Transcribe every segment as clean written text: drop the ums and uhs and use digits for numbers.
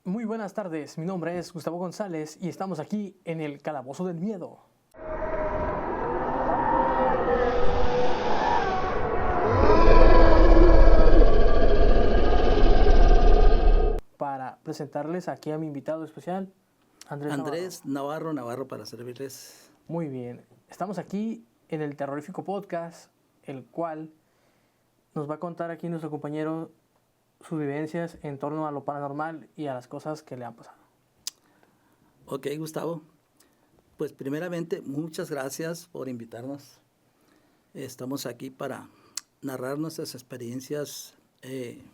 Muy buenas tardes, mi nombre es Gustavo González y estamos aquí en el Calabozo del Miedo. Para presentarles aquí a mi invitado especial, Andrés Navarro para servirles. Muy bien, estamos aquí en el Terrorífico Podcast, el cual nos va a contar aquí nuestro compañero sus vivencias en torno a lo paranormal y a las cosas que le han pasado. Ok, Gustavo. Pues primeramente, muchas gracias por invitarnos. Estamos aquí para narrar nuestras experiencias que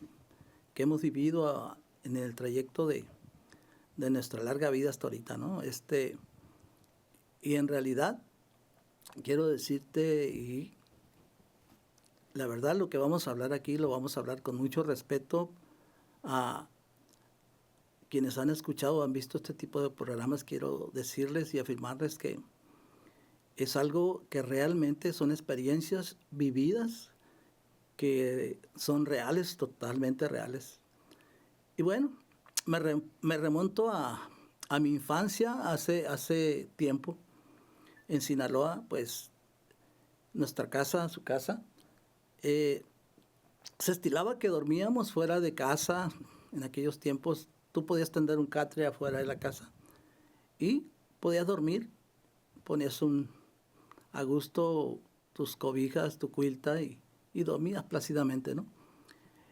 hemos vivido en el trayecto de nuestra larga vida hasta ahorita, ¿no? Y en realidad, quiero decirte, y la verdad lo que vamos a hablar aquí lo vamos a hablar con mucho respeto a quienes han escuchado o han visto este tipo de programas. Quiero decirles y afirmarles que es algo que realmente son experiencias vividas, que son reales, totalmente reales. Y bueno, me remonto a mi infancia hace tiempo en Sinaloa. Pues nuestra casa, su casa, se estilaba que dormíamos fuera de casa. En aquellos tiempos tú podías tender un catre afuera de la casa y podías dormir, ponías a gusto tus cobijas, tu cuilta y dormías plácidamente, ¿no?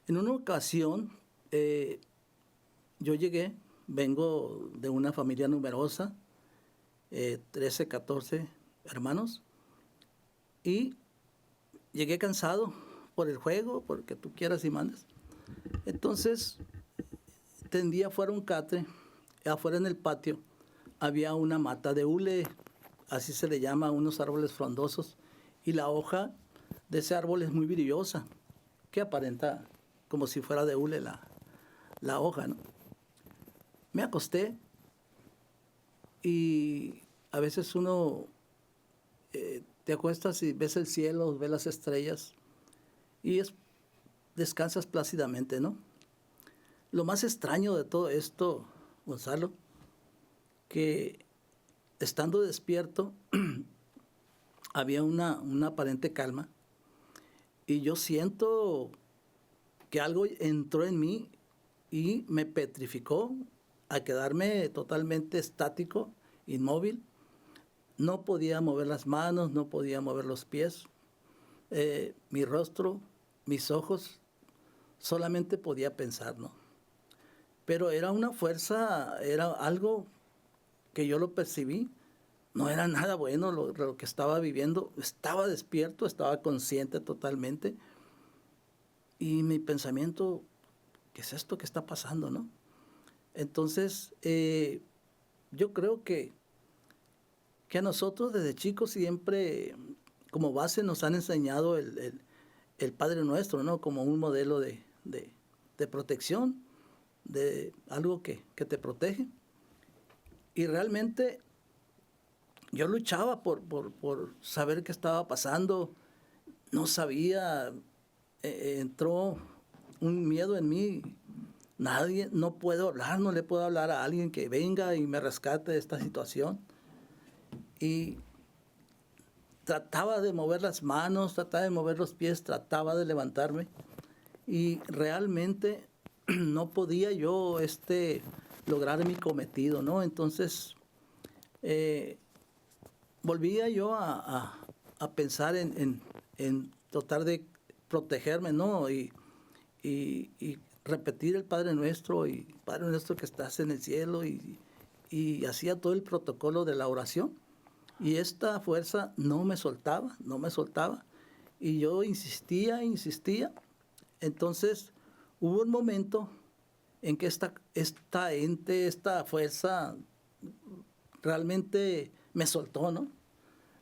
En una ocasión yo vengo de una familia numerosa, 13, 14 hermanos, y llegué cansado por el juego, porque tú quieras y mandes. Entonces tendía afuera un catre, afuera en el patio había una mata de hule, así se le llama a unos árboles frondosos, y la hoja de ese árbol es muy brillosa, que aparenta como si fuera de hule la hoja, ¿no? Me acosté y a veces uno te acuestas y ves el cielo, ves las estrellas y descansas plácidamente, ¿no? Lo más extraño de todo esto, Gonzalo, que estando despierto había una aparente calma y yo siento que algo entró en mí y me petrificó a quedarme totalmente estático, inmóvil. No podía mover las manos, no podía mover los pies, mi rostro, mis ojos, solamente podía pensar, ¿no? Pero era una fuerza, era algo que yo lo percibí. No era nada bueno lo que estaba viviendo. Estaba despierto, estaba consciente totalmente. Y mi pensamiento, ¿qué es esto que está pasando, no? Entonces, yo creo que a nosotros desde chicos siempre, como base, nos han enseñado el Padre Nuestro, ¿no? Como un modelo de protección, de algo que te protege. Y realmente yo luchaba por saber qué estaba pasando. No sabía, entró un miedo en mí. No puedo hablar, no le puedo hablar a alguien que venga y me rescate de esta situación. Y trataba de mover las manos, trataba de mover los pies, trataba de levantarme. Y realmente no podía yo lograr mi cometido, ¿no? Entonces volvía yo a pensar en tratar de protegerme, ¿no? Y repetir el Padre Nuestro, y Padre Nuestro que estás en el cielo, y hacía todo el protocolo de la oración. Y esta fuerza no me soltaba. Y yo insistía. Entonces hubo un momento en que esta fuerza realmente me soltó, ¿no?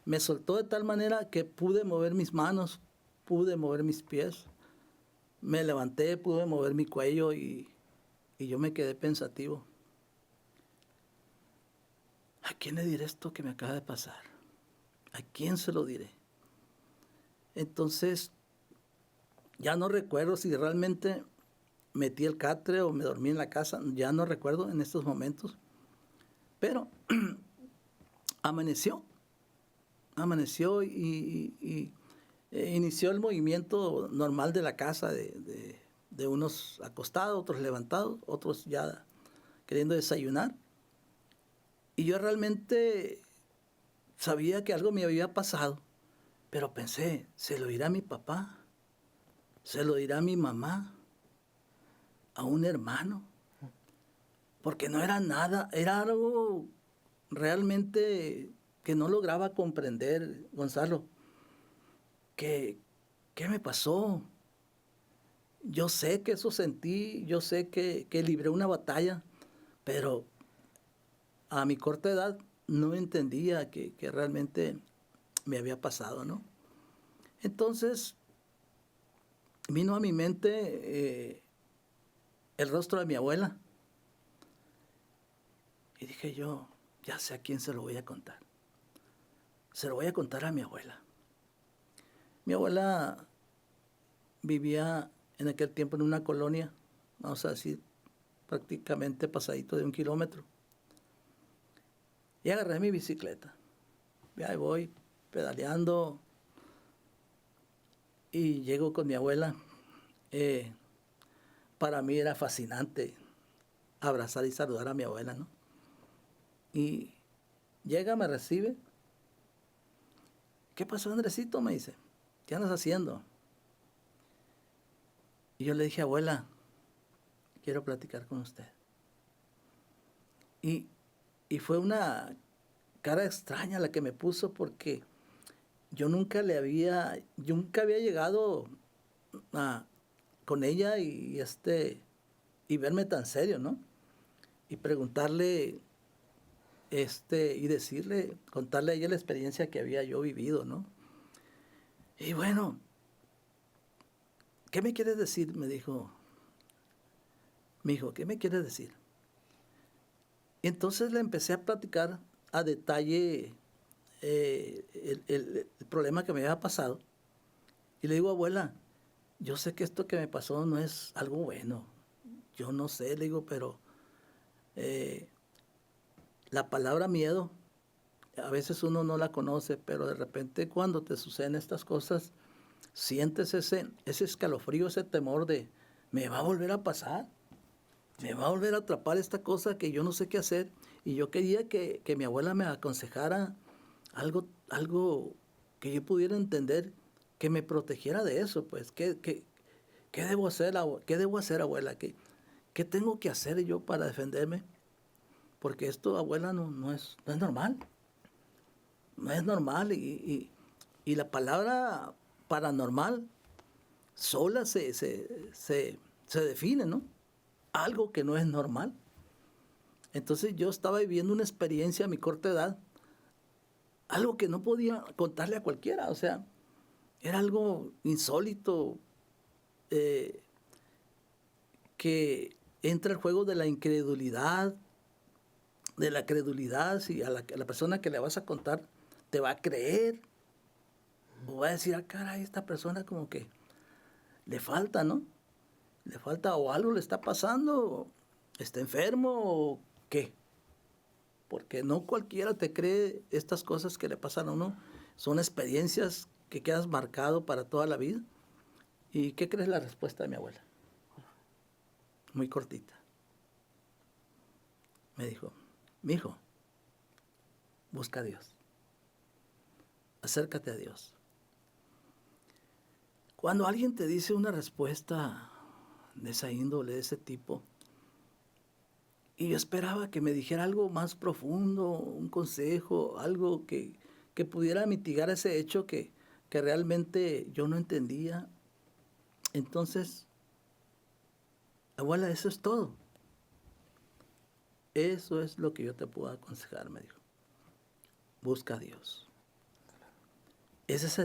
Me soltó de tal manera que pude mover mis manos, pude mover mis pies, me levanté, pude mover mi cuello y yo me quedé pensativo. ¿A quién le diré esto que me acaba de pasar? ¿A quién se lo diré? Entonces, ya no recuerdo si realmente metí el catre o me dormí en la casa, ya no recuerdo en estos momentos, pero amaneció y inició el movimiento normal de la casa, de unos acostados, otros levantados, otros ya queriendo desayunar. Y yo realmente sabía que algo me había pasado, pero pensé, ¿se lo dirá a mi papá? ¿Se lo dirá a mi mamá? ¿A un hermano? Porque no era nada, era algo realmente que no lograba comprender, Gonzalo. ¿Qué me pasó? Yo sé que eso sentí, yo sé que libré una batalla, pero a mi corta edad no entendía que realmente me había pasado, ¿no? Entonces vino a mi mente el rostro de mi abuela y dije yo, ya sé a quién se lo voy a contar. Se lo voy a contar a mi abuela. Mi abuela vivía en aquel tiempo en una colonia, vamos a decir, prácticamente pasadito de 1 kilómetro. Y agarré mi bicicleta. Y ahí voy pedaleando y llego con mi abuela. Para mí era fascinante abrazar y saludar a mi abuela, ¿no? Y llega, me recibe. ¿Qué pasó, Andresito? Me dice. ¿Qué andas haciendo? Y yo le dije, abuela, quiero platicar con usted. Y fue una cara extraña la que me puso porque yo nunca había llegado con ella y verme tan serio, ¿no? Y preguntarle, y decirle, contarle a ella la experiencia que había yo vivido, ¿no? Y bueno, ¿qué me quieres decir? Me dijo, mi hijo, ¿qué me quieres decir? Y entonces le empecé a platicar a detalle el problema que me había pasado. Y le digo, abuela, yo sé que esto que me pasó no es algo bueno. Yo no sé, le digo, pero la palabra miedo, a veces uno no la conoce, pero de repente cuando te suceden estas cosas, sientes ese escalofrío, ese temor de, ¿me va a volver a pasar? ¿Me va a volver a atrapar esta cosa que yo no sé qué hacer? Y yo quería que mi abuela me aconsejara algo que yo pudiera entender, que me protegiera de eso, pues. ¿Qué debo hacer, abuela? ¿Qué tengo que hacer yo para defenderme? Porque esto, abuela, no es normal. No es normal. Y la palabra paranormal sola se define, ¿no? Algo que no es normal. Entonces yo estaba viviendo una experiencia a mi corta edad, algo que no podía contarle a cualquiera, o sea, era algo insólito, que entra el juego de la incredulidad, de la credulidad, si a la persona que le vas a contar te va a creer, o va a decir, caray, esta persona como que le falta, ¿no? Le falta, o algo le está pasando, está enfermo, o qué. Porque no cualquiera te cree estas cosas que le pasan a uno. Son experiencias que quedas marcado para toda la vida. ¿Y qué crees la respuesta de mi abuela? Muy cortita. Me dijo, mi hijo, busca a Dios. Acércate a Dios. Cuando alguien te dice una respuesta de esa índole, de ese tipo, y yo esperaba que me dijera algo más profundo, un consejo, algo que pudiera mitigar ese hecho que realmente yo no entendía. Entonces, abuela, eso es todo. Eso es lo que yo te puedo aconsejar, me dijo. Busca a Dios. Ese es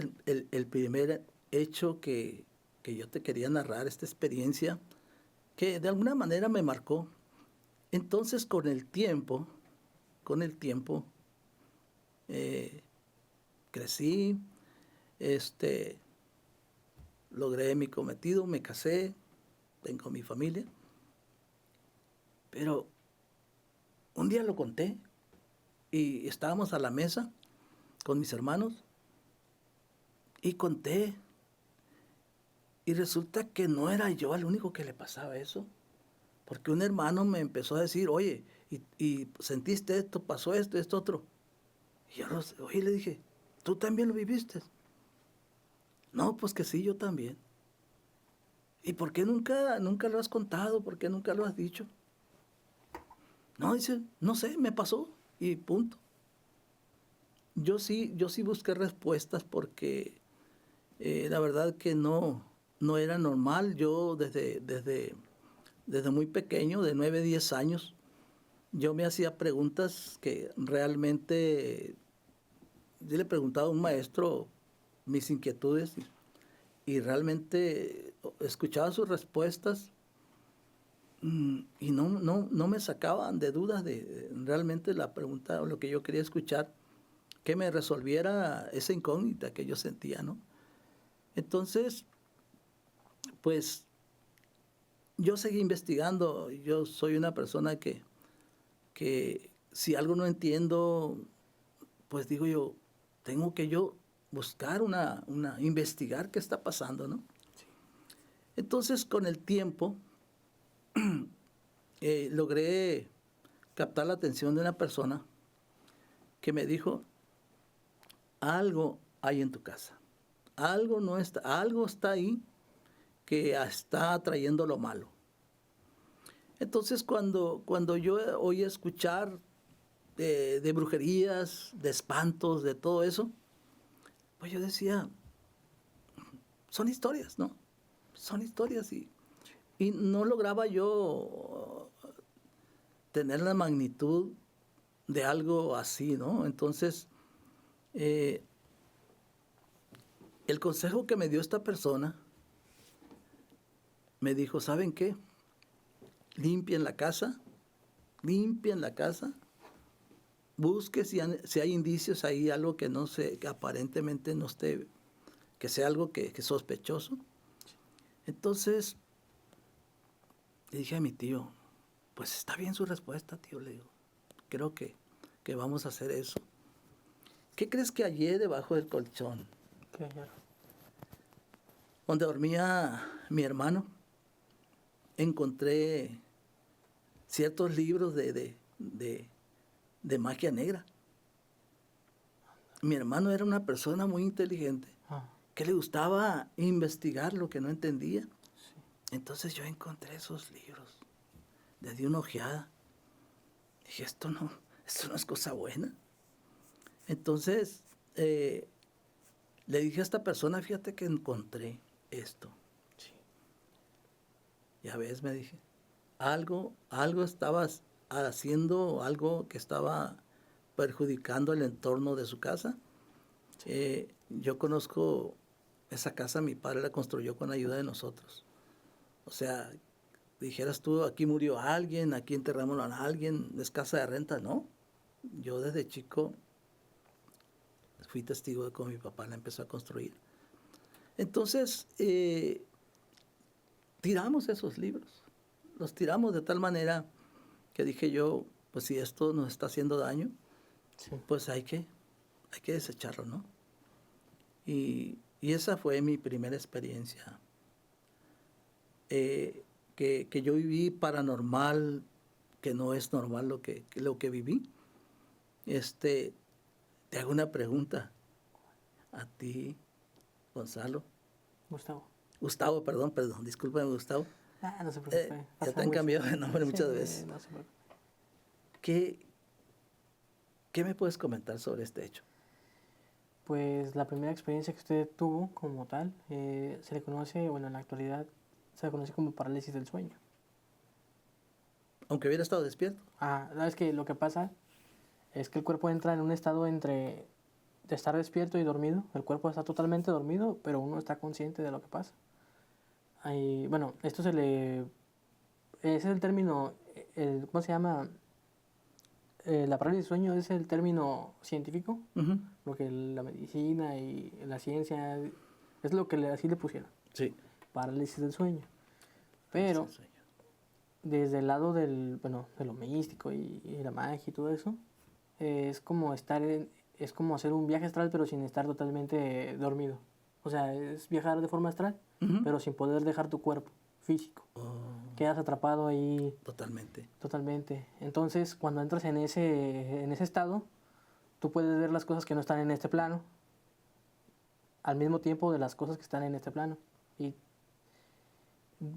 el primer hecho que yo te quería narrar, esta experiencia que de alguna manera me marcó. Entonces, con el tiempo, crecí, logré mi cometido, me casé, tengo mi familia. Pero un día lo conté y estábamos a la mesa con mis hermanos y conté. Y resulta que no era yo el único que le pasaba eso. Porque un hermano me empezó a decir, oye, y sentiste esto, pasó esto, esto otro. Y yo le dije, ¿tú también lo viviste? No, pues que sí, yo también. ¿Y por qué nunca lo has contado? ¿Por qué nunca lo has dicho? No, dice, no sé, me pasó y punto. Yo sí busqué respuestas porque la verdad que no era normal. Yo desde muy pequeño, de 9, 10 años, yo me hacía preguntas que realmente, yo le preguntaba a un maestro mis inquietudes y realmente escuchaba sus respuestas y no me sacaban de dudas de realmente la pregunta o lo que yo quería escuchar, que me resolviera esa incógnita que yo sentía, ¿no? Entonces, pues yo seguí investigando. Yo soy una persona que si algo no entiendo, pues digo yo, tengo que yo buscar investigar qué está pasando, ¿no? Sí. Entonces, con el tiempo, logré captar la atención de una persona que me dijo, algo hay en tu casa, algo está ahí que está atrayendo lo malo. Entonces, cuando yo oí escuchar de brujerías, de espantos, de todo eso, pues yo decía, son historias, ¿no? Son historias y no lograba yo tener la magnitud de algo así, ¿no? Entonces, el consejo que me dio esta persona, me dijo, ¿saben qué? Limpien la casa, busque si hay indicios ahí, algo que no sé, que aparentemente no esté, que sea algo que sospechoso. Entonces, le dije a mi tío, pues está bien su respuesta, tío, le digo, creo que vamos a hacer eso. ¿Qué crees que hallé debajo del colchón? ¿Qué hallaron? Donde dormía mi hermano, encontré ciertos libros de magia negra. Mi hermano era una persona muy inteligente, que le gustaba investigar lo que no entendía. Sí. Entonces yo encontré esos libros, le di una ojeada. Dije, esto no es cosa buena. Entonces le dije a esta persona, fíjate que encontré esto. Sí. Ya ves, me dije, algo estabas haciendo, algo que estaba perjudicando el entorno de su casa. Sí. Yo conozco esa casa, mi padre la construyó con ayuda de nosotros. O sea, dijeras tú, aquí murió alguien, aquí enterramos a alguien, es casa de renta, ¿no? Yo desde chico fui testigo de cómo mi papá la empezó a construir. Entonces, tiramos esos libros, los tiramos de tal manera que dije yo, pues si esto nos está haciendo daño, sí, pues hay que desecharlo, ¿no? Y esa fue mi primera experiencia que yo viví paranormal, que no es normal lo que viví. Te hago una pregunta a ti, Gonzalo. Gustavo, perdón, discúlpame, Gustavo. No se preocupe. Ya te han cambiado de nombre muchas veces. No se preocupe. ¿Qué me puedes comentar sobre este hecho? Pues la primera experiencia que usted tuvo como tal, se le conoce, bueno, en la actualidad se le conoce como parálisis del sueño. Aunque hubiera estado despierto. Es que lo que pasa es que el cuerpo entra en un estado entre de estar despierto y dormido. El cuerpo está totalmente dormido, pero uno está consciente de lo que pasa. Bueno, esto ese es el término, ¿cómo se llama? La parálisis del sueño es el término científico, lo que la medicina y la ciencia es lo que así le pusieron. Sí. Parálisis del sueño. Pero Es el sueño. desde el lado del, bueno, de lo místico y la magia y todo eso, es como es como hacer un viaje astral pero sin estar totalmente dormido. O sea, es viajar de forma astral, Ujú. pero sin poder dejar tu cuerpo físico. Oh, Quedas atrapado ahí totalmente. totalmente. Entonces, cuando entras en ese estado, tú puedes ver las cosas que no están en este plano, al mismo tiempo de las cosas que están en este plano. Y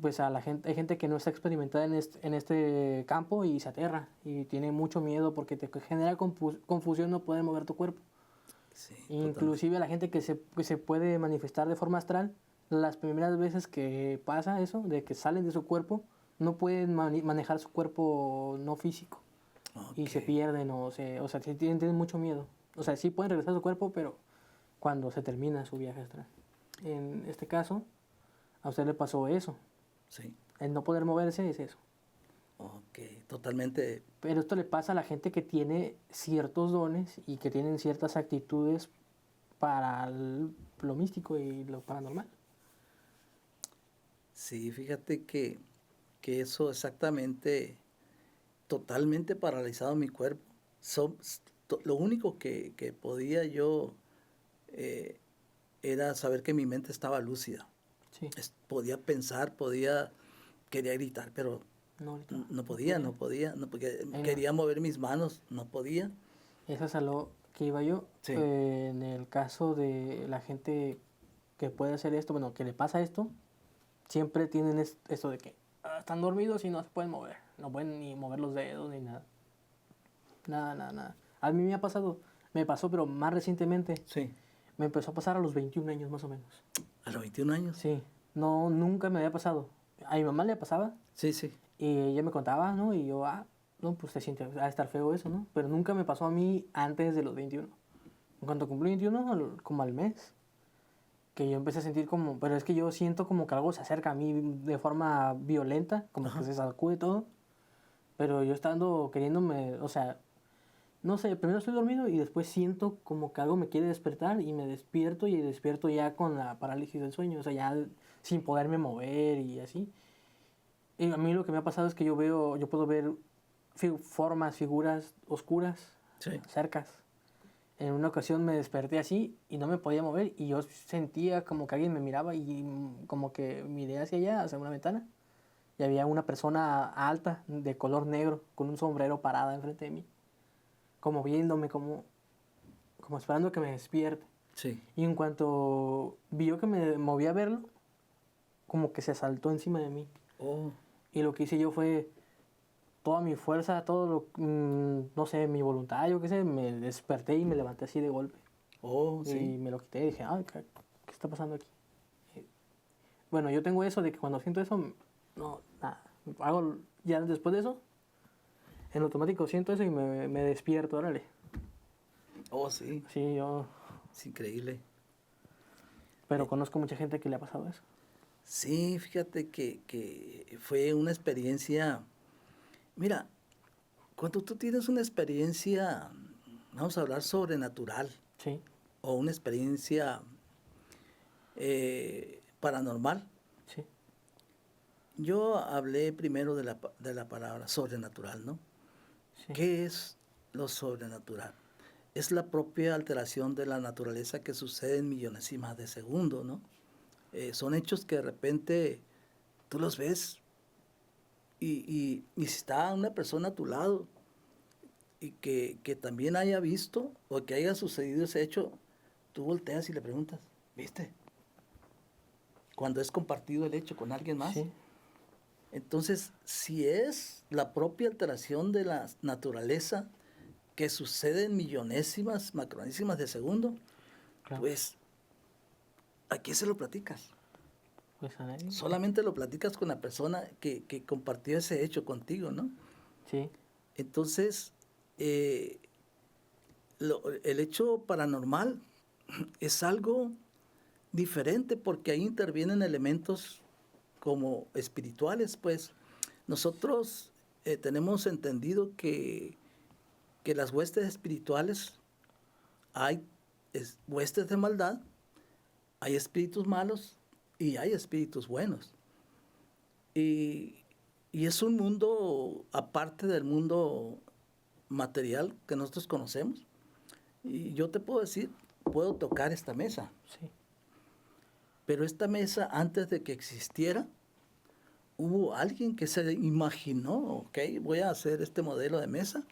pues a la gente, hay gente que no está experimentada en este campo y se aterra y tiene mucho miedo porque te genera confusión no poder mover tu cuerpo. Sí, totalmente. Inclusive la gente que se puede manifestar de forma astral, las primeras veces que pasa eso, de que salen de su cuerpo, no pueden manejar su cuerpo no físico y se Ok. pierden o sea, tienen mucho miedo. O sea, sí pueden regresar a su cuerpo, pero cuando se termina su viaje astral. En este caso, a usted le pasó eso. Sí. El no poder moverse es eso. Ok. Totalmente. Pero esto le pasa a la gente que tiene ciertos dones y que tienen ciertas actitudes para lo místico y lo paranormal. Sí, fíjate que eso exactamente, totalmente paralizado mi cuerpo. Lo único que podía yo eh, era saber que mi mente estaba lúcida. Sí, Podía pensar, quería gritar, pero no, ahorita no no podía, no, porque podía. quería mover mis manos, no podía. Eso es a lo que iba yo. Sí. En el caso de la gente que puede hacer esto, bueno, que le pasa esto, siempre tienen esto de que están dormidos y no se pueden mover. No pueden ni mover los dedos ni nada. Nada, nada, nada. A mí me pasó, pero más recientemente. Sí, Me empezó a pasar a los 21 años más o menos. a los 21 años. Sí, no, nunca me había pasado. A mi mamá le pasaba Sí, sí. y ella me contaba, ¿no? Y yo, no, pues te siente, a estar feo eso, ¿no? Pero nunca me pasó a mí antes de los 21. En cuanto cumplí 21, como al mes, que yo empecé a sentir como, pero es que yo siento como que algo se acerca a mí de forma violenta, como Ajá. que se sacude todo, pero yo estando queriéndome, o sea, no sé, primero estoy dormido y después siento como que algo me quiere despertar y me despierto y despierto ya con la parálisis del sueño, o sea, ya sin poderme mover y así. Y a mí lo que me ha pasado es que yo puedo ver formas, figuras oscuras, Sí. cercas. En una ocasión me desperté así y no me podía mover y yo sentía como que alguien me miraba y como que miré hacia allá, hacia una ventana y había una persona alta de color negro con un sombrero parada enfrente de mí, como viéndome, como esperando que me despierte. Sí. Y en cuanto vio que me moví a verlo, como que se saltó encima de mí. Oh, Y lo que hice yo fue toda mi fuerza, no sé, mi voluntad, yo qué sé, me desperté y me levanté así de golpe. oh, Y sí. me lo quité y dije, ay, ¿qué está pasando aquí? Bueno, yo tengo eso de que cuando siento eso, no, nada. Hago, ya después de eso, en automático siento eso y me despierto, órale. Oh, sí. Sí, yo, Es increíble. pero conozco mucha gente que le ha pasado eso. Sí, fíjate que fue una experiencia. Mira, cuando tú tienes una experiencia, vamos a hablar sobrenatural, Sí, o una experiencia paranormal, sí, yo hablé primero de la palabra sobrenatural, ¿no? sí, ¿Qué es lo sobrenatural? Es la propia alteración de la naturaleza que sucede en millonésimas de segundo, ¿no? Son hechos que de repente tú los ves y si está una persona a tu lado y que también haya visto o que haya sucedido ese hecho, tú volteas y le preguntas, ¿viste? Cuando es compartido el hecho con alguien más. sí, Entonces, si es la propia alteración de la naturaleza que sucede en millonésimas, macronésimas de segundo, claro. pues, ¿a quién se lo platicas? Pues a nadie. Solamente lo platicas con la persona que compartió ese hecho contigo, ¿no? Sí, Entonces, eh, el hecho paranormal es algo diferente porque ahí intervienen elementos como espirituales, pues. Nosotros tenemos entendido que las huestes espirituales, hay huestes de maldad, hay espíritus malos y hay espíritus buenos. Y, y es un mundo aparte del mundo material que nosotros conocemos. Y yo te puedo decir, puedo tocar esta mesa, Sí, pero esta mesa antes de que existiera, hubo alguien que se imaginó, ok, voy a hacer este modelo de mesa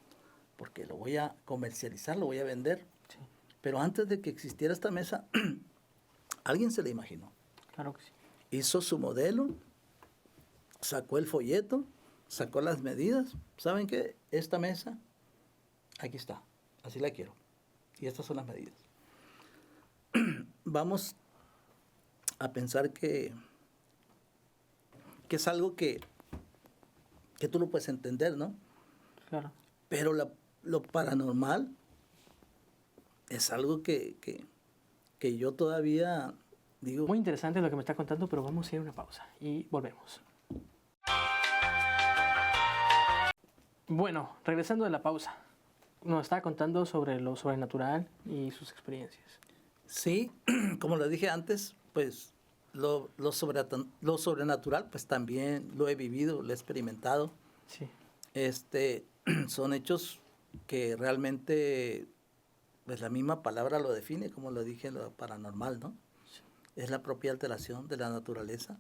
porque lo voy a comercializar, lo voy a vender. sí, Pero antes de que existiera esta mesa, alguien se la imaginó. claro que sí. Hizo su modelo, sacó el folleto, sacó las medidas. ¿Saben qué? Esta mesa, aquí está, así la quiero. Y estas son las medidas. Vamos a pensar que es algo que tú lo puedes entender, ¿no? Claro. Pero lo paranormal es algo que yo todavía digo. Muy interesante lo que me está contando, pero vamos a ir a una pausa y volvemos. Bueno, regresando de la pausa, nos está contando sobre lo sobrenatural y sus experiencias. Sí, como lo dije antes, pues lo sobrenatural, pues también lo he vivido, lo he experimentado. Sí, Son hechos que realmente, pues la misma palabra lo define, como lo dije, lo paranormal, ¿no? Es la propia alteración de la naturaleza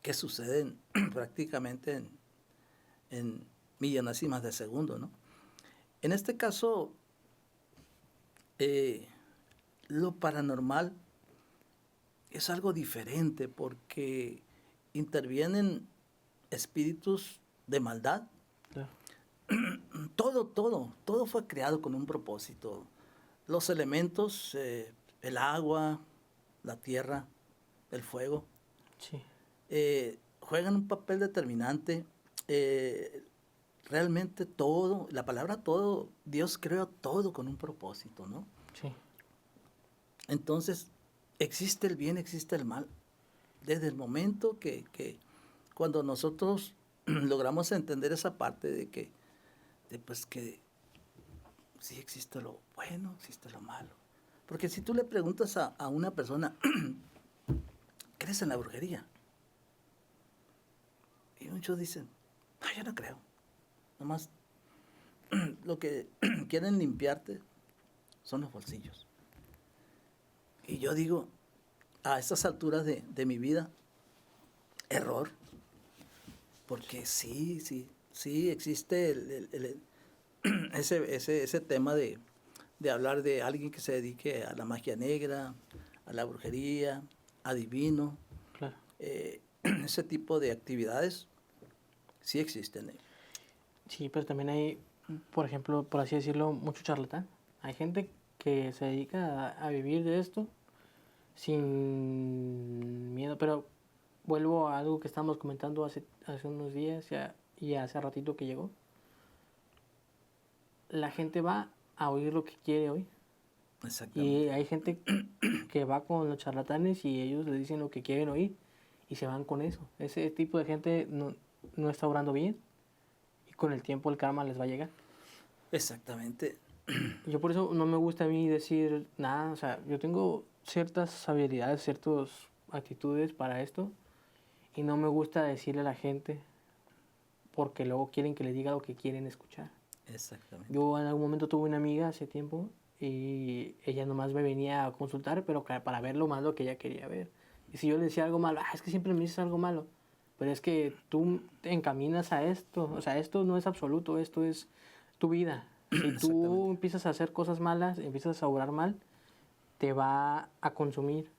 que suceden prácticamente en millonésimas de segundo, ¿no? En este caso, lo paranormal es algo diferente porque intervienen espíritus de maldad. claro. Todo fue creado con un propósito. Los elementos, el agua, la tierra, el fuego, Sí, juegan un papel determinante. Realmente todo, la palabra todo, Dios creó todo con un propósito, ¿no? sí, Entonces, existe el bien, existe el mal. Desde el momento que cuando nosotros logramos entender esa parte pues que sí existe lo bueno, existe lo malo. Porque si tú le preguntas a una persona, ¿crees en la brujería? Y muchos dicen, yo no creo. Nomás lo que quieren limpiarte son los bolsillos. Y yo digo, a estas alturas de mi vida, error. Porque sí existe ese tema de hablar de alguien que se dedique a la magia negra, a la brujería, adivino. claro. Ese tipo de actividades sí existen. Sí, pero también hay, por ejemplo, por así decirlo, mucho charlatán. Hay gente que se dedica a vivir de esto sin miedo, pero vuelvo a algo que estábamos comentando hace unos días y hace ratito que llegó. La gente va a oír lo que quiere oír. Y Exactamente. hay gente que va con los charlatanes y ellos le dicen lo que quieren oír y se van con eso. Ese tipo de gente no está obrando bien y con el tiempo el karma les va a llegar. Exactamente. Yo por eso no me gusta a mí decir nada, o sea, yo tengo ciertas habilidades, ciertas actitudes para esto y no me gusta decirle a la gente porque luego quieren que les diga lo que quieren escuchar. Exactamente. Yo en algún momento tuve una amiga hace tiempo y ella nomás me venía a consultar, pero para ver lo malo que ella quería ver. Y si yo le decía algo malo, es que siempre me dices algo malo, pero es que tú te encaminas a esto, o sea, esto no es absoluto, esto es tu vida. Si tú Exactamente. empiezas a hacer cosas malas, empiezas a obrar mal, te va a consumir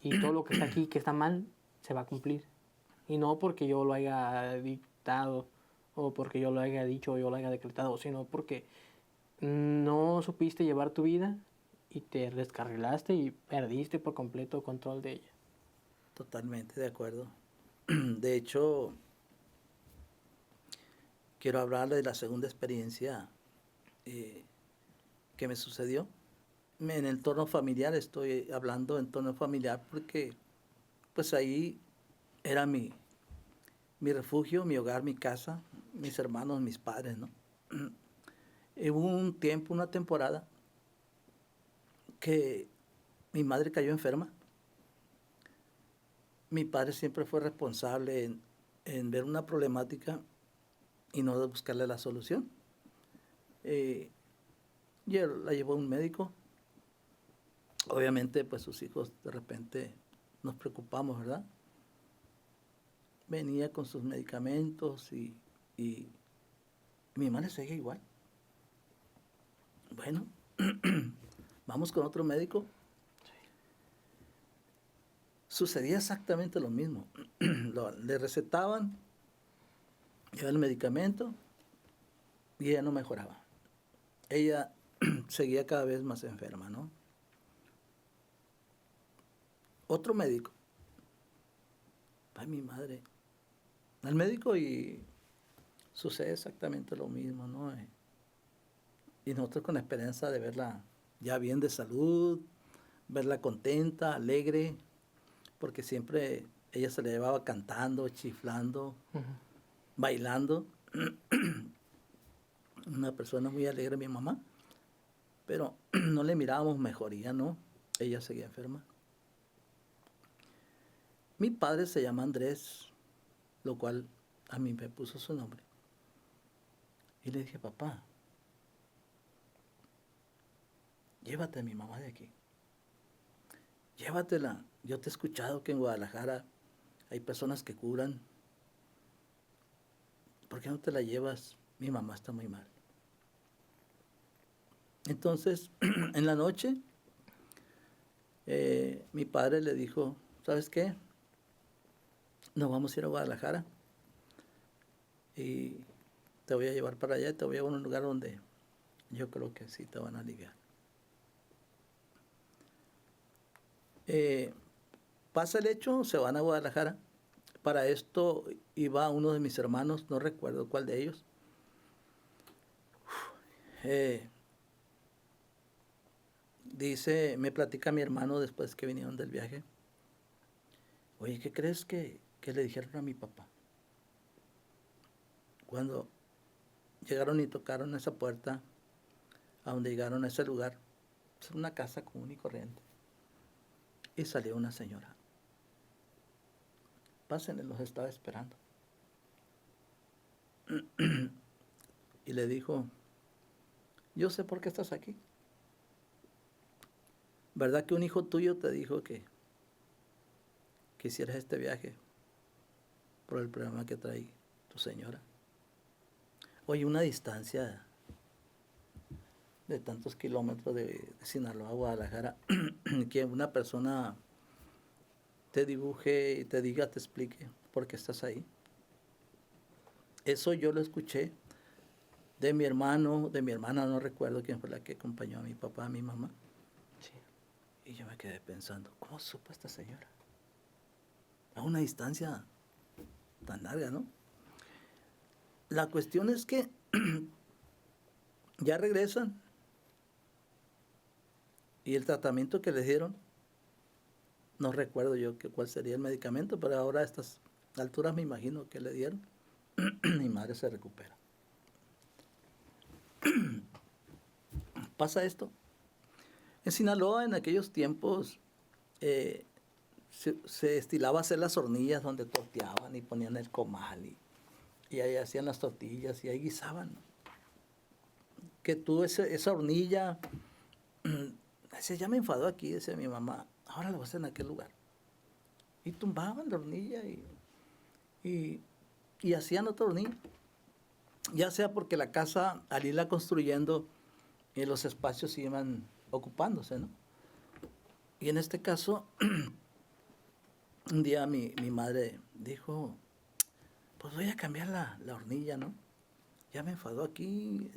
y todo lo que está aquí, que está mal, se va a cumplir. Y no porque yo lo haya dictado o porque yo lo haya dicho o yo lo haya decretado, sino porque no supiste llevar tu vida y te descarrilaste y perdiste por completo control de ella. Totalmente de acuerdo. De hecho, quiero hablarle de la segunda experiencia eh, que me sucedió. En el entorno familiar, estoy hablando de entorno familiar porque pues ahí era mi refugio, mi hogar, mi casa, mis hermanos, mis padres, ¿no? Hubo un tiempo, una temporada, que mi madre cayó enferma. mi padre siempre fue responsable en ver una problemática y no de buscarle la solución. Y él la llevó a un médico. Obviamente, pues sus hijos de repente nos preocupamos, ¿verdad? Venía con sus medicamentos y mi madre seguía igual. Bueno, vamos con otro médico. Sucedía exactamente lo mismo. Le recetaban, llevaba el medicamento y ella no mejoraba. Ella seguía cada vez más enferma, ¿no? Otro médico. Ay, mi madre. Al médico y sucede exactamente lo mismo, ¿no? Y nosotros con la esperanza de verla ya bien de salud, verla contenta, alegre, porque siempre ella se la llevaba cantando, chiflando, bailando. Una persona muy alegre, mi mamá, pero no le mirábamos mejoría, ¿no? Ella seguía enferma. Mi padre se llama Andrés, lo cual a mí me puso su nombre. Y le dije, papá, llévate a mi mamá de aquí. Llévatela. Yo te he escuchado que en Guadalajara hay personas que curan. ¿Por qué no te la llevas? Mi mamá está muy mal. Entonces, en la noche, mi padre le dijo, ¿sabes qué? Nos vamos a ir a Guadalajara y te voy a llevar para allá y te voy a llevar a un lugar donde yo creo que sí te van a aliviar. Pasa el hecho, se van a Guadalajara. Para esto iba uno de mis hermanos, no recuerdo cuál de ellos. Me platica mi hermano después que vinieron del viaje. Oye, ¿qué crees que le dijeron a mi papá? Cuando llegaron y tocaron esa puerta, a donde llegaron a ese lugar, es una casa común y corriente. Y salió una señora. Pásenle, los estaba esperando. Y le dijo, yo sé por qué estás aquí. ¿Verdad que un hijo tuyo te dijo que hicieras este viaje por el problema que trae tu señora? Oye, una distancia de tantos kilómetros de Sinaloa a Guadalajara, que una persona te dibuje y te diga, te explique por qué estás ahí. Eso yo lo escuché de mi hermano, de mi hermana, no recuerdo quién fue la que acompañó a mi papá, a mi mamá. Sí. Y yo me quedé pensando, ¿cómo supo esta señora? A una distancia tan larga, ¿no? La cuestión es que ya regresan y el tratamiento que les dieron, no recuerdo yo cuál sería el medicamento, pero ahora a estas alturas me imagino que le dieron. Mi madre se recupera. Pasa esto. En Sinaloa, en aquellos tiempos, se estilaba hacer las hornillas donde torteaban y ponían el comal y ahí hacían las tortillas y ahí guisaban. Que tú esa hornilla, decía, ya me enfadó aquí, decía mi mamá, ahora lo vas a hacer en aquel lugar. Y tumbaban la hornilla y hacían otra hornilla. Ya sea porque la casa, al irla construyendo, los espacios iban ocupándose, ¿no? Y en este caso, un día mi madre dijo, pues voy a cambiar la hornilla, ¿no? Ya me enfadó aquí,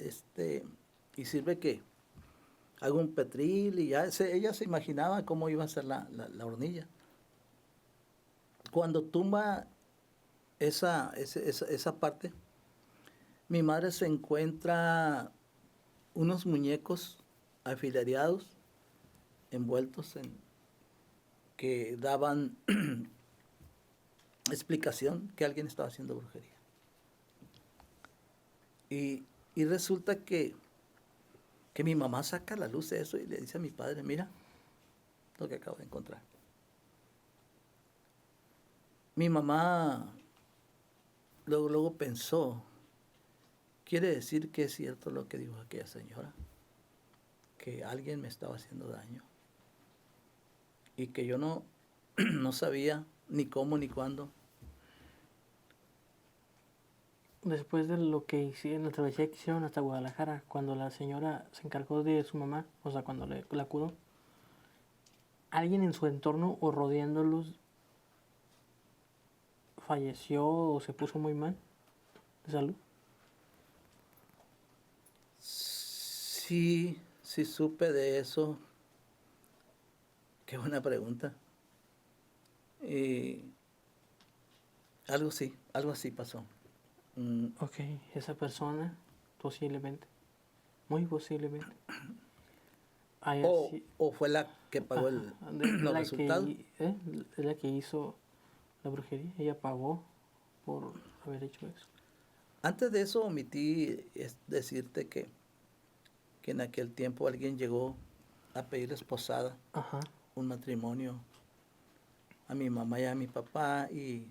y sirve que hago un petril y ya ella se imaginaba cómo iba a ser la hornilla. Cuando tumba esa parte, mi madre se encuentra unos muñecos alfilereados, envueltos en que daban explicación que alguien estaba haciendo brujería. Y resulta que mi mamá saca a la luz de eso y le dice a mi padre, mira lo que acabo de encontrar. mi mamá luego pensó, quiere decir que es cierto lo que dijo aquella señora, que alguien me estaba haciendo daño y que yo no, no sabía ni cómo ni cuándo. Después de lo que hicieron, la travesía que hicieron hasta Guadalajara, cuando la señora se encargó de su mamá, o sea, cuando la curó, ¿alguien en su entorno o rodeándolos falleció o se puso muy mal de salud? Sí, sí supe de eso. Qué buena pregunta. Y algo así pasó. Ok, esa persona, posiblemente, muy posiblemente, haya sido O fue la que pagó los la resultados. es la que hizo la brujería. Ella pagó por haber hecho eso. Antes de eso omití decirte que en aquel tiempo alguien llegó a pedir esposada, Ajá, un matrimonio, a mi mamá y a mi papá y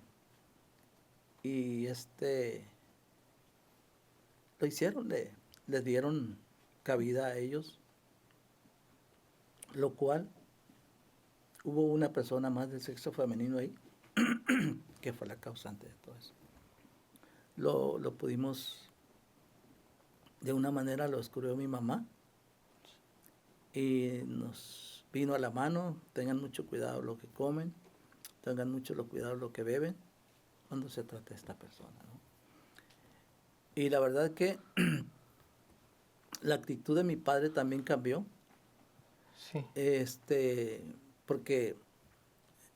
lo hicieron, les dieron cabida a ellos, lo cual hubo una persona más del sexo femenino ahí que fue la causante de todo eso. Lo pudimos, de una manera lo descubrió mi mamá y nos vino a la mano, tengan mucho cuidado lo que comen, tengan mucho cuidado lo que beben cuando se trata de esta persona, ¿no? Y la verdad que la actitud de mi padre también cambió, sí, porque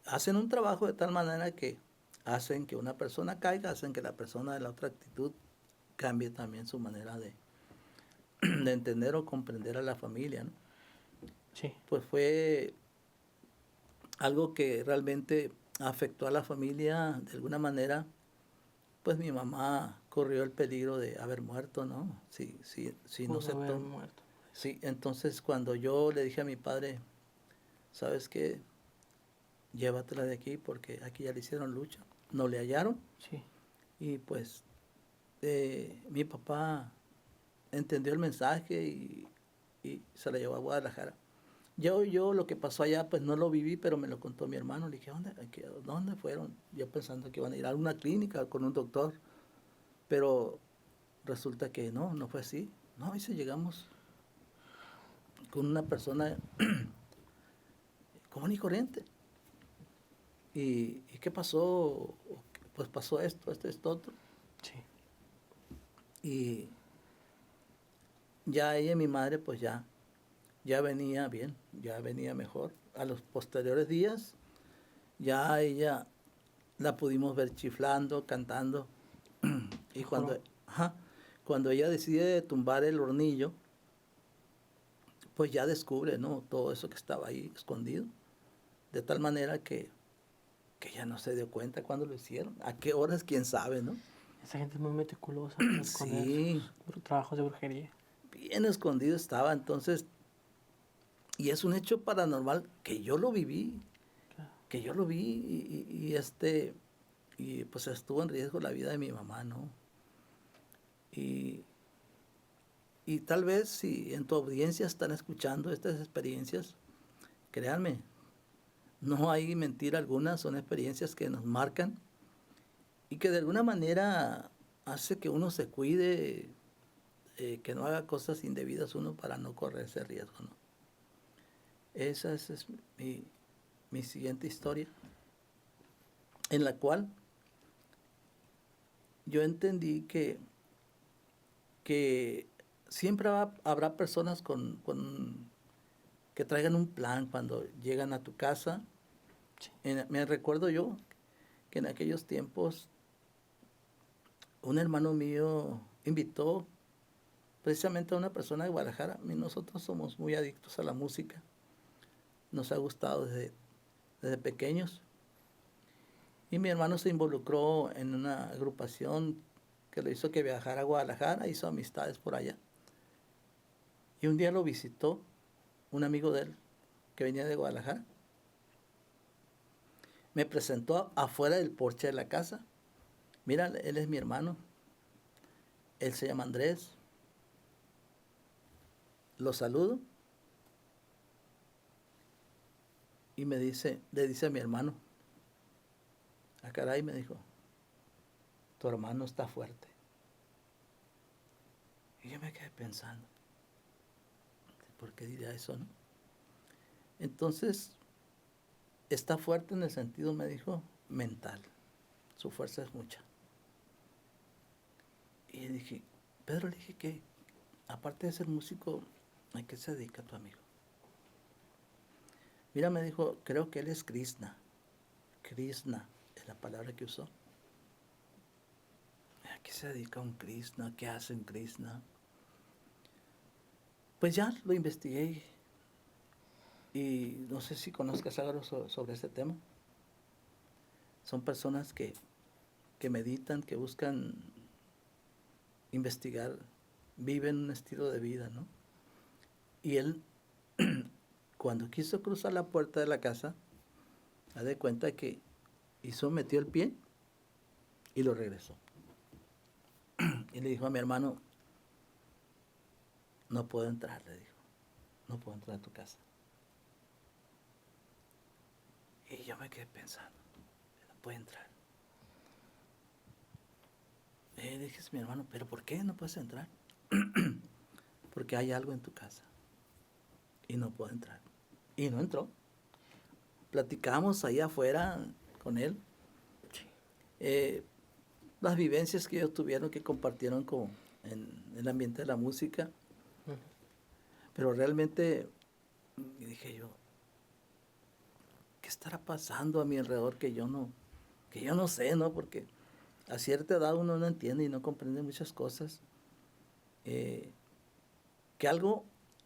hacen un trabajo de tal manera que hacen que una persona caiga, hacen que la persona de la otra actitud cambie también su manera de entender o comprender a la familia, ¿no? sí, Pues fue algo que realmente afectó a la familia de alguna manera. Pues mi mamá corrió el peligro de haber muerto, ¿no? Sí, no pudo se haber tomó. muerto por eso. Sí, entonces cuando yo le dije a mi padre, ¿sabes qué? Llévatela de aquí porque aquí ya le hicieron lucha. No le hallaron Sí, y pues mi papá entendió el mensaje y se la llevó a Guadalajara. Yo lo que pasó allá, pues no lo viví, pero me lo contó mi hermano. Le dije, ¿dónde fueron? Yo pensando que iban a ir a una clínica con un doctor, pero resulta que no fue así. No, y si llegamos con una persona común y corriente. ¿Y qué pasó? Pues pasó esto, otro. sí, Y ya ella, mi madre, pues ya venía bien, ya venía mejor. A los posteriores días, ya ella la pudimos ver chiflando, cantando. Y mejoró. cuando ella decide tumbar el hornillo, pues ya descubre, ¿no? Todo eso que estaba ahí escondido. De tal manera que ella no se dio cuenta cuando lo hicieron. ¿A qué horas? ¿Quién sabe, no? Esa gente es muy meticulosa para esconder Sí, sus trabajos de brujería. bien escondido estaba. Entonces, y es un hecho paranormal que yo lo viví, Claro. que yo lo vi y pues estuvo en riesgo la vida de mi mamá, ¿no? Y, y tal vez si en tu audiencia están escuchando estas experiencias, créanme, no hay mentira alguna, son experiencias que nos marcan y que de alguna manera hace que uno se cuide, que no haga cosas indebidas uno para no correr ese riesgo, ¿no? Esa es mi siguiente historia, en la cual yo entendí que siempre habrá personas que traigan un plan cuando llegan a tu casa. Sí. Me recuerdo yo que en aquellos tiempos un hermano mío invitó precisamente a una persona de Guadalajara. Nosotros somos muy adictos a la música, nos ha gustado desde pequeños. Y mi hermano se involucró en una agrupación que le hizo que viajara a Guadalajara, hizo amistades por allá. Y un día lo visitó un amigo de él que venía de Guadalajara. me presentó afuera del porche de la casa. Mira, él es mi hermano. Él se llama Andrés. Lo saludo. Y le dice a mi hermano, ah, caray, me dijo, tu hermano está fuerte. Y yo me quedé pensando, ¿por qué diría eso, no? Entonces, está fuerte en el sentido, me dijo, mental. Su fuerza es mucha. Y dije, Pedro, le dije que, aparte de ser músico, ¿a qué se dedica tu amigo? Mira, me dijo, creo que él es Krishna. Krishna es la palabra que usó. ¿A qué se dedica un Krishna? ¿Qué hace un Krishna? Pues ya lo investigué y no sé si conozcas algo sobre este tema. Son personas que meditan, que buscan investigar, viven un estilo de vida, ¿no? Y él, cuando quiso cruzar la puerta de la casa, haz de cuenta que metió el pie y lo regresó. Y le dijo a mi hermano, no puedo entrar, le dijo, no puedo entrar a tu casa. Y yo me quedé pensando, no puede entrar. Y le dije a mi hermano, ¿pero por qué no puedes entrar? Porque hay algo en tu casa y no puedo entrar. Y no entró. Platicamos ahí afuera con él. Las vivencias que ellos tuvieron, que compartieron en el ambiente de la música. Pero realmente, dije yo, ¿qué estará pasando a mi alrededor que yo no sé, ¿no? Porque a cierta edad uno no entiende y no comprende muchas cosas. Que algo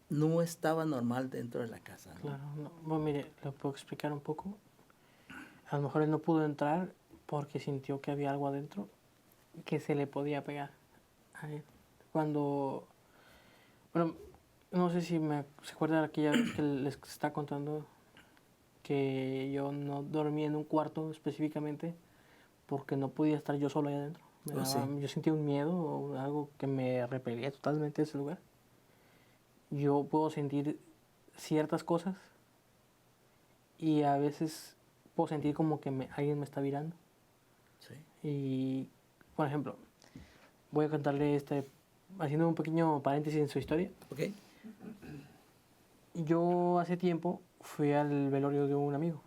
no estaba normal dentro de la casa, ¿no? Claro, no. Bueno, mire, lo puedo explicar un poco. A lo mejor él no pudo entrar porque sintió que había algo adentro que se le podía pegar a él. Cuando, bueno, no sé si se acuerdan de aquella vez que les está contando que yo no dormía en un cuarto específicamente porque no podía estar yo solo ahí adentro. Sí. Yo sentía un miedo o algo que me repelía totalmente de ese lugar. Yo puedo sentir ciertas cosas y a veces puedo sentir como que alguien me está mirando. Sí. Y, por ejemplo, voy a contarle haciendo un pequeño paréntesis en su historia. Ok. Yo hace tiempo fui al velorio de un amigo.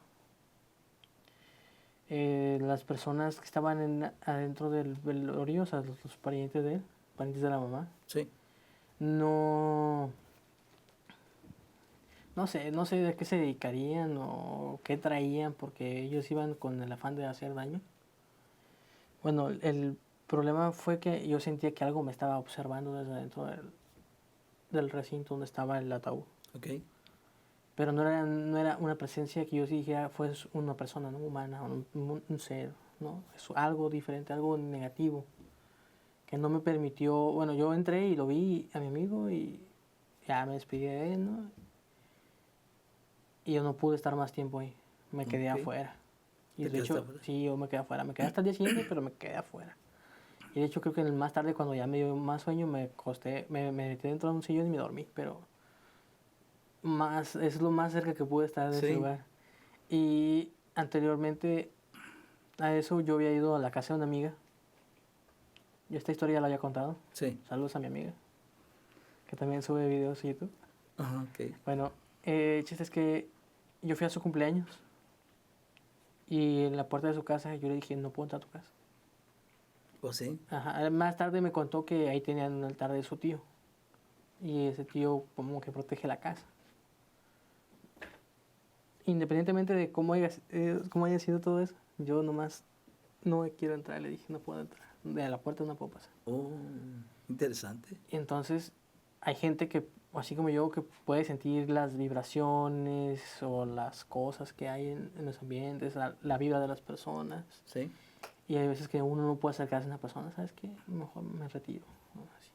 Las personas que estaban adentro del velorio, o sea, los parientes de él, parientes de la mamá, Sí. no sé de qué se dedicarían o qué traían, porque ellos iban con el afán de hacer daño. Bueno, el problema fue que yo sentía que algo me estaba observando desde dentro del recinto donde estaba el ataúd. Ok. Pero no era una presencia que yo sí dijera fue una persona, ¿no? Humana, un ser, ¿no? Es algo diferente, algo negativo, que no me permitió, bueno, yo entré y lo vi a mi amigo y ya me despedí de él, ¿no? Y yo no pude estar más tiempo ahí, me quedé afuera. Y de hecho, sí, yo me quedé afuera, me quedé hasta el día siguiente, pero me quedé afuera. Y de hecho creo que más tarde, cuando ya me dio más sueño, me metí dentro de un sillón y me dormí, pero es lo más cerca que pude estar de ese lugar. Y anteriormente a eso yo había ido a la casa de una amiga. Yo esta historia ya la había contado. Sí. Saludos a mi amiga, que también sube videos a YouTube. Ajá, ok. Bueno, el chiste es que yo fui a su cumpleaños y en la puerta de su casa yo le dije, no puedo entrar a tu casa. ¿O sí? Ajá. Más tarde me contó que ahí tenían un altar de su tío. Y ese tío como que protege la casa. Independientemente de cómo haya sido todo eso, yo nomás no quiero entrar. Le dije, no puedo entrar. De la puerta no puedo pasar. Oh, interesante. Y entonces hay gente que, así como yo, que puede sentir las vibraciones o las cosas que hay en los ambientes, la vibra de las personas. Sí. Y hay veces que uno no puede acercarse a una persona, ¿sabes qué? Mejor me retiro. ¿No? Así.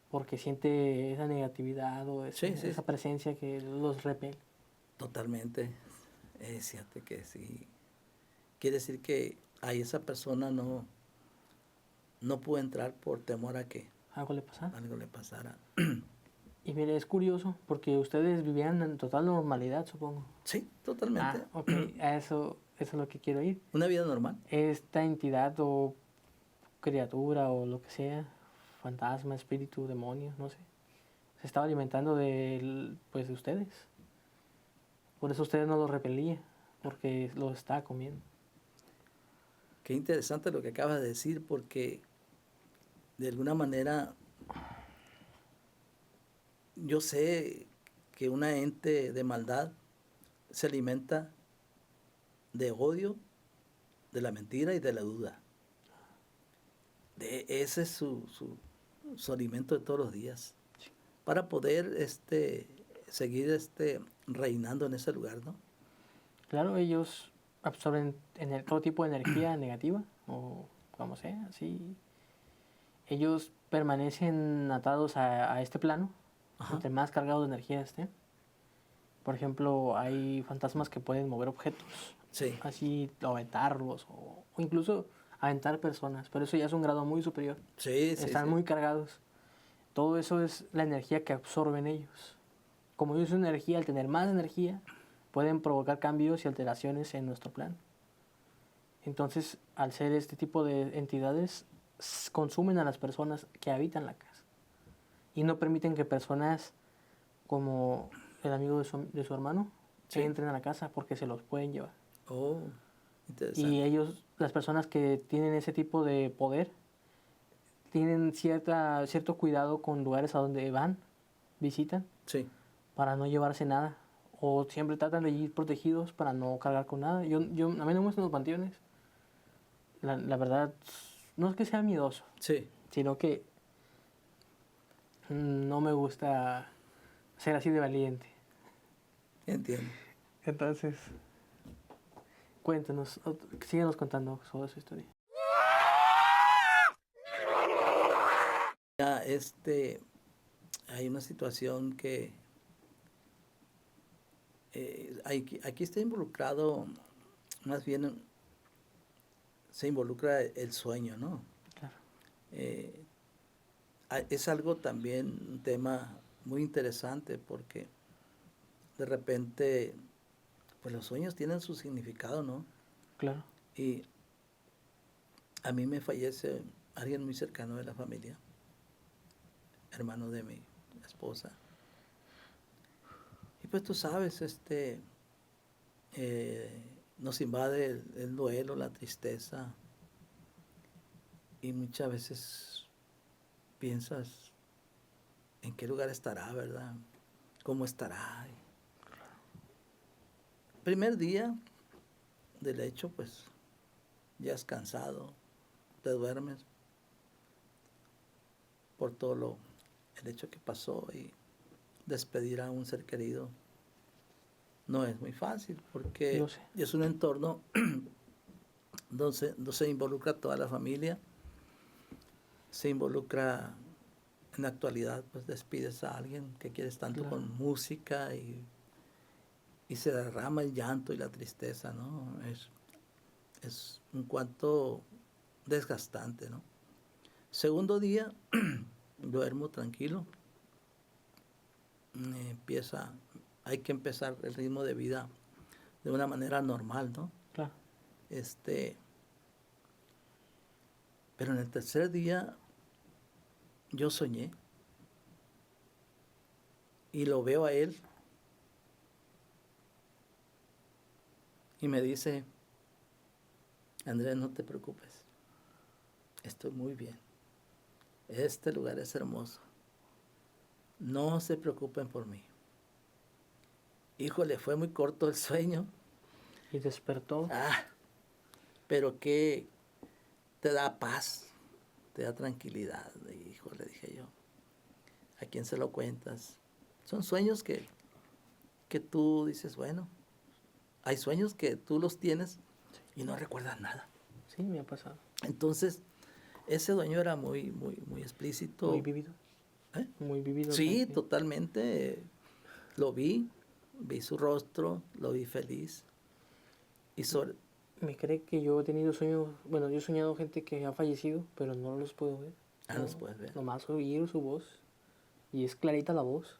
Porque siente esa negatividad o esa presencia que los repele. Totalmente. Es cierto que sí. quiere decir que ahí esa persona no pudo entrar por temor a que ¿Algo le pasa? algo le pasara. Y mire, es curioso porque ustedes vivían en total normalidad, supongo. Sí, totalmente. Ok, eso es lo que quiero ir. Una vida normal. Esta entidad o criatura o lo que sea, fantasma, espíritu, demonio, no sé, se estaba alimentando pues, de ustedes. Por eso ustedes no lo repelían, porque lo estaba comiendo. Qué interesante lo que acabas de decir, porque de alguna manera yo sé que una ente de maldad se alimenta de odio, de la mentira y de la duda. Ese es su alimento de todos los días. Para poder seguir reinando en ese lugar, ¿no? Claro, ellos absorben todo tipo de energía negativa, o como sea, sí. Ellos permanecen atados a este plano, Ajá. entre más cargados de energía estén. Por ejemplo, hay fantasmas que pueden mover objetos, Sí, así aventarlos, o incluso aventar personas, pero eso ya es un grado muy superior. sí, sí, Están sí. muy cargados. Todo eso es la energía que absorben ellos. Como ellos son energía, al tener más energía, pueden provocar cambios y alteraciones en nuestro plano. Entonces, al ser este tipo de entidades, consumen a las personas que habitan la casa. Y no permiten que personas como el amigo de su hermano Sí. entren a la casa porque se los pueden llevar. Oh, Y interesante. ellos, las personas que tienen ese tipo de poder, tienen cierto cuidado con lugares a donde van, visitan, Sí. para no llevarse nada. O siempre tratan de ir protegidos para no cargar con nada. A mí no me gustan los panteones. La verdad, no es que sea miedoso, Sí, sino que no me gusta ser así de valiente. entiendo. Entonces, cuéntanos, síguenos contando sobre su historia. Ya, hay una situación que aquí está involucrado, más bien se involucra el sueño, ¿no? Claro, Eh, es algo también, un tema muy interesante porque de repente, pues los sueños tienen su significado, ¿no? claro. Y a mí me fallece alguien muy cercano de la familia, hermano de mi esposa. Y pues tú sabes, nos invade el duelo, la tristeza, y muchas veces piensas en qué lugar estará, ¿verdad? ¿Cómo estará? Primer día del hecho, pues ya has cansado, te duermes por todo el hecho que pasó, y despedir a un ser querido no es muy fácil porque Yo sé. es un entorno donde se involucra toda la familia, se involucra en la actualidad, pues despides a alguien que quieres tanto Claro. con música, y se derrama el llanto y la tristeza, ¿no? Es un cuanto desgastante, ¿no? Segundo día, duermo tranquilo, empieza, hay que empezar el ritmo de vida de una manera normal, ¿no? Claro. Pero en el tercer día yo soñé y lo veo a él y me dice: Andrés, no te preocupes, estoy muy bien, este lugar es hermoso, no se preocupen por mí. Híjole, fue muy corto el sueño, Y despertó. pero que te da paz, te da tranquilidad. Híjole, dije yo, ¿a quién se lo cuentas? Son sueños que tú dices, bueno, hay sueños que tú los tienes y no recuerdas nada. Sí, me ha pasado. Entonces, ese dueño era muy, muy, muy Muy explícito. vívido. ¿Eh? Muy vívido. Sí, totalmente. Lo vi su rostro, lo vi feliz. Y me cree que yo he tenido sueños, bueno, yo he soñado gente que ha fallecido, pero no los puedo ver. Ah, No, los puedes ver. nomás oír su voz y es clarita la voz.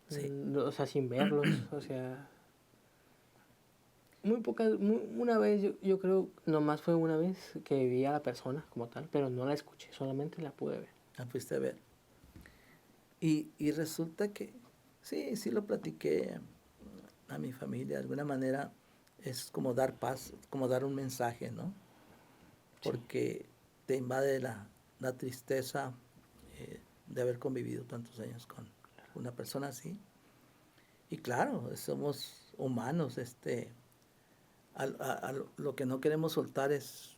Sí. O sea, sin verlos, o sea, muy pocas, una vez yo creo, nomás fue una vez que vi a la persona como tal, pero no la escuché, solamente la pude ver. La fuiste a ver. Y resulta que, sí lo platiqué a mi familia. De alguna manera es como dar paz, como dar un mensaje, ¿no? Porque te invade la tristeza de haber convivido tantos años con una persona así. Y claro, somos humanos, lo que no queremos soltar es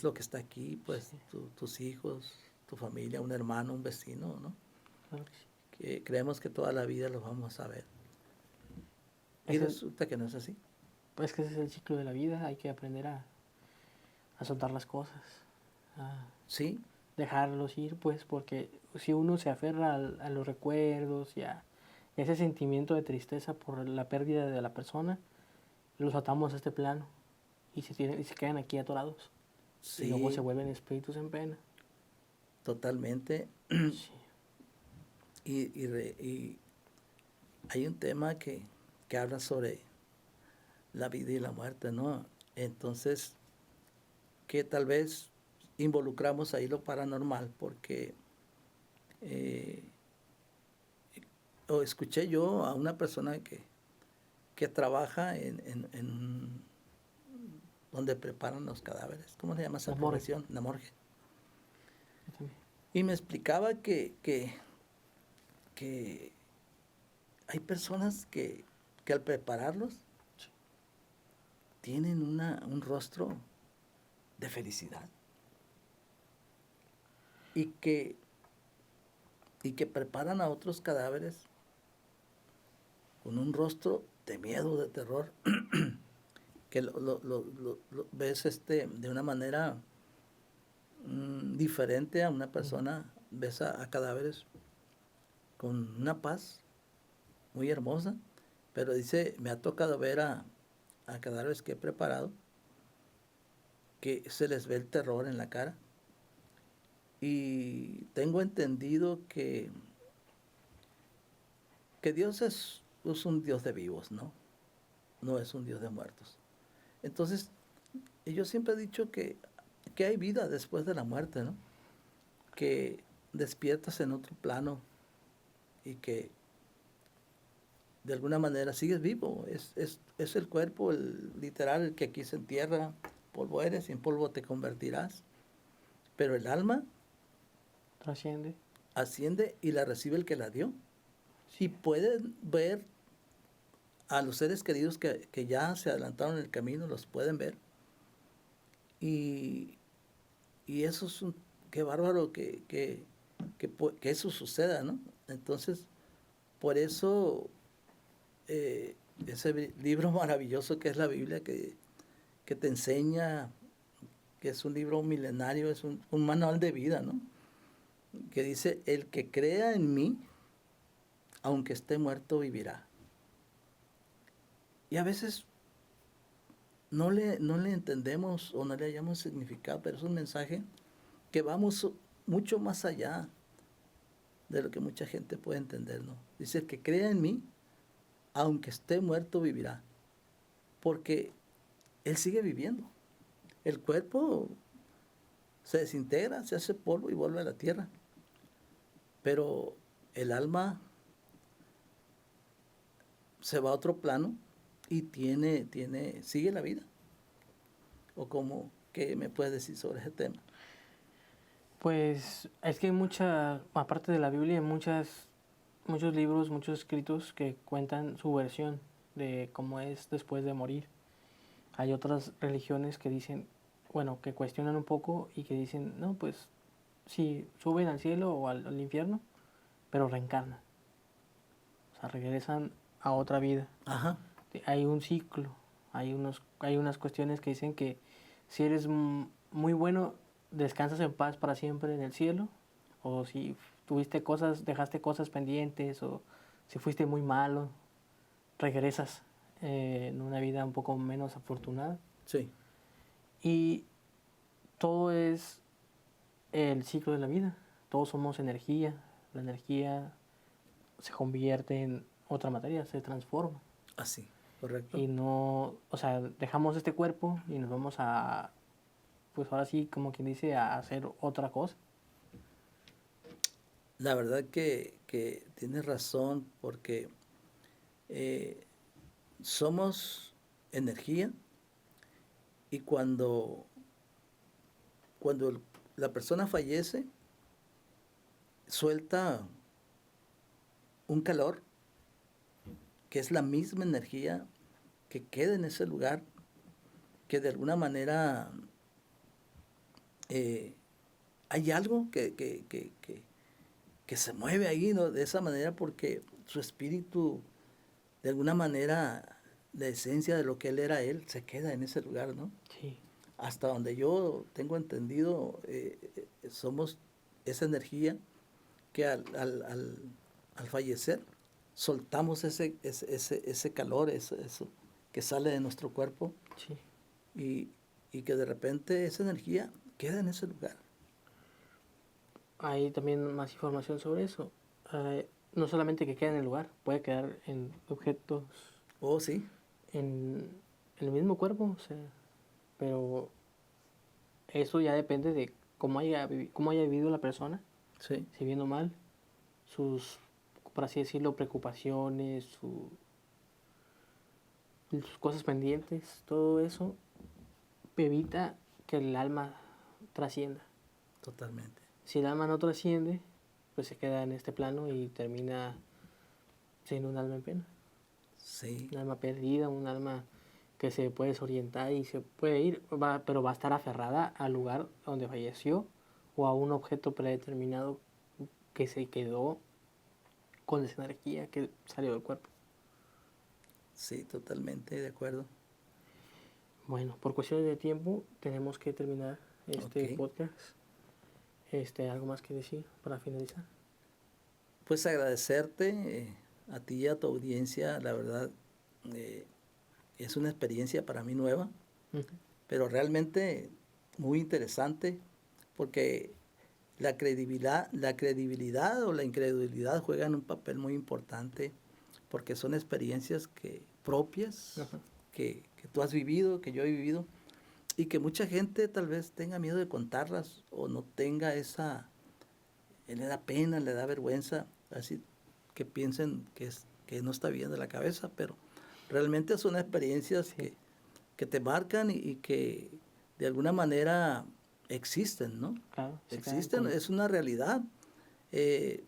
lo que está aquí, pues Sí, tus hijos, tu familia, un hermano, un vecino, ¿no? claro que sí. Que creemos que toda la vida los vamos a ver. Y Ese, resulta que no es así. es que ese es el ciclo de la vida, hay que aprender a soltar las cosas, a Sí, dejarlos ir, pues, porque si uno se aferra a los recuerdos y a ese sentimiento de tristeza por la pérdida de la persona, los atamos a este plano y se quedan aquí atorados. Y luego se sí, vuelven espíritus en pena. totalmente. Sí. Y hay un tema que habla sobre la vida y la muerte, ¿no? Entonces, que tal vez involucramos ahí lo paranormal, porque eh, o escuché yo a una persona que trabaja donde preparan los cadáveres. ¿Cómo se llama esa La morgue. profesión? La morgue. Yo también. Y me explicaba que hay personas que al prepararlos tienen un rostro de felicidad y que, y que preparan a otros cadáveres con un rostro de miedo, de terror, que lo ves de una manera diferente a una persona, ves a cadáveres con una paz muy hermosa, pero dice, me ha tocado ver a cadáveres que he preparado, que se les ve el terror en la cara. Y tengo entendido que Dios es un Dios de vivos, ¿no? No es un Dios de muertos. Entonces, yo siempre he dicho que hay vida después de la muerte, ¿no? Que despiertas en otro plano y que de alguna manera sigues vivo. Es el cuerpo, literal, el que aquí se entierra, polvo eres y en polvo te convertirás. Pero el alma Trasciende. asciende y la recibe el que la dio. Y pueden ver a los seres queridos que ya se adelantaron en el camino, los pueden ver. Y, y eso es qué bárbaro que eso suceda, ¿no? Entonces, por eso ese libro maravilloso que es la Biblia, que te enseña, que es un libro milenario, es un manual de vida, ¿no? Que dice, el que crea en mí, aunque esté muerto, vivirá. Y a veces no le entendemos o no le hallamos significado, pero es un mensaje que vamos mucho más allá de lo que mucha gente puede entender, ¿no? Dice, el que crea en mí, aunque esté muerto, vivirá. Porque él sigue viviendo. El cuerpo se desintegra, se hace polvo y vuelve a la tierra. Pero el alma se va a otro plano y sigue la vida. ¿O cómo, qué me puedes decir sobre ese tema? Pues es que hay aparte de la Biblia, hay muchos libros, muchos escritos que cuentan su versión de cómo es después de morir. Hay otras religiones que dicen, bueno, que cuestionan un poco y que dicen, no, pues sí, suben al cielo o al infierno, pero reencarnan. O sea, regresan a otra vida. Ajá. Hay un ciclo, hay unas cuestiones que dicen que si eres muy bueno, descansas en paz para siempre en el cielo, o si dejaste cosas pendientes, o si fuiste muy malo, regresas en una vida un poco menos afortunada. Sí, Y todo es el ciclo de la vida. Todos somos energía. La energía se convierte en otra materia, se transforma. así, correcto. Y no, o sea, dejamos este cuerpo y nos vamos a, pues ahora sí, como quien dice, a hacer otra cosa. La verdad que tienes razón porque somos energía y cuando la persona fallece, suelta un calor que es la misma energía que queda en ese lugar, que de alguna manera hay algo que se mueve ahí, ¿no? De esa manera porque su espíritu, de alguna manera, la esencia de lo que él era él, se queda en ese lugar, ¿no? Sí, Hasta donde yo tengo entendido, somos esa energía que al fallecer soltamos ese calor, eso que sale de nuestro cuerpo sí. y que de repente esa energía queda en ese lugar. Hay también más información sobre eso. No solamente que queda en el lugar, puede quedar en objetos, Oh, sí, en el mismo cuerpo, o sea, pero eso ya depende de cómo haya vivido la persona, sí, si bien o mal, sus, por así decirlo, preocupaciones, sus cosas pendientes, todo eso evita que el alma trascienda. totalmente. Si el alma no trasciende, pues se queda en este plano y termina siendo un alma en pena, Sí, un alma perdida, un alma que se puede desorientar y se puede ir, pero va a estar aferrada al lugar donde falleció o a un objeto predeterminado que se quedó con esa energía que salió del cuerpo. sí, totalmente de acuerdo. Bueno, por cuestiones de tiempo tenemos que terminar este Ok. podcast. ¿Algo más que decir para finalizar? Pues agradecerte a ti y a tu audiencia, la verdad, eh, es una experiencia para mí nueva, Ujú. pero realmente muy interesante porque la credibilidad o la incredulidad juegan un papel muy importante porque son experiencias propias Ajá. que tú has vivido, que yo he vivido y que mucha gente tal vez tenga miedo de contarlas o no tenga le da pena, le da vergüenza, así que piensen que no está bien de la cabeza, pero realmente son experiencias Sí, que te marcan y que de alguna manera existen, ¿no? claro, se quedan Existen, con... es una realidad. Eh,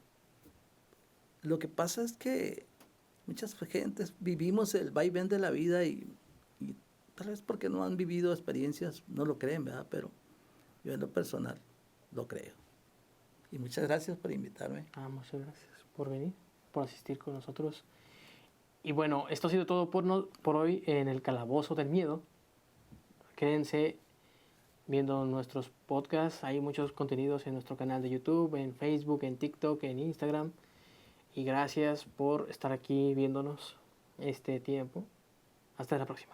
lo que pasa es que muchas gentes vivimos el vaivén de la vida y tal vez porque no han vivido experiencias no lo creen, ¿verdad? Pero yo en lo personal lo creo. Y muchas gracias por invitarme. Muchas gracias por venir, por asistir con nosotros. Y bueno, esto ha sido todo por hoy en el Calabozo del Miedo. Quédense viendo nuestros podcasts. Hay muchos contenidos en nuestro canal de YouTube, en Facebook, en TikTok, en Instagram. Y gracias por estar aquí viéndonos este tiempo. Hasta la próxima.